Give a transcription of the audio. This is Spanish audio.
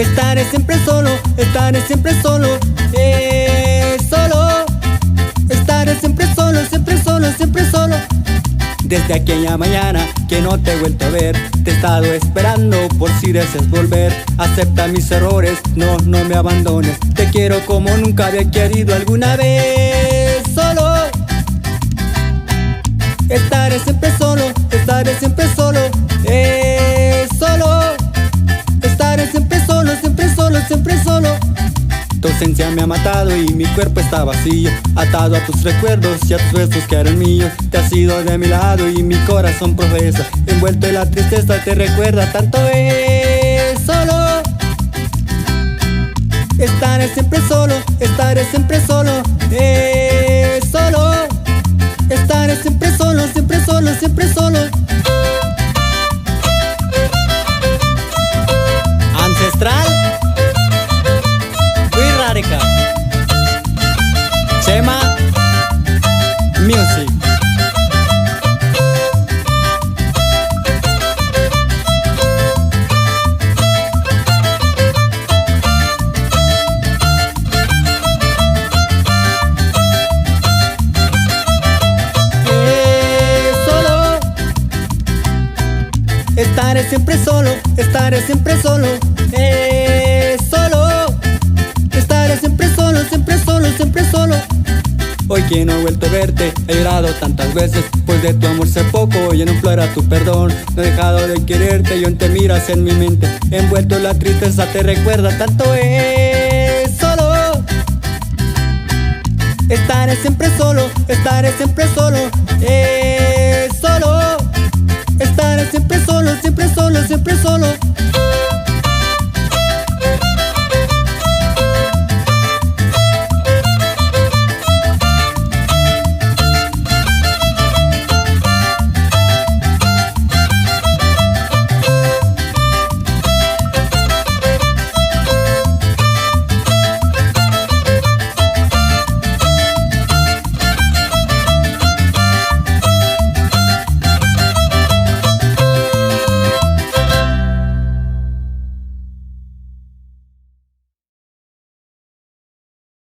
Estaré siempre solo, estaré siempre solo, solo. Estaré siempre solo, siempre solo, siempre solo. Desde aquella mañana que no te he vuelto a ver, te he estado esperando por si deseas volver. Acepta mis errores, no me abandones. Te quiero como nunca había querido alguna vez. Solo. Estaré siempre solo, estaré siempre solo, solo. Estaré siempre solo, siempre solo, siempre solo. Tu ausencia me ha matado y mi cuerpo está vacío, atado a tus recuerdos y a tus besos que eran míos. Te has ido de mi lado y mi corazón profesa, envuelto en la tristeza te recuerda tanto, solo. Estaré siempre solo, estaré siempre solo, solo. Estaré siempre solo, siempre solo, siempre solo. Ancestral Radica Chema Music. Solo. Estaré siempre solo, estaré siempre solo, solo. Estaré siempre solo, siempre solo, siempre solo. Hoy que no he vuelto a verte, he llorado tantas veces, pues de tu amor sé poco y no implora tu perdón. No he dejado de quererte y aún te miras en mi mente, envuelto en la tristeza te recuerda tanto, solo. Estaré siempre solo, estaré siempre solo, solo. Estaré siempre solo, siempre solo,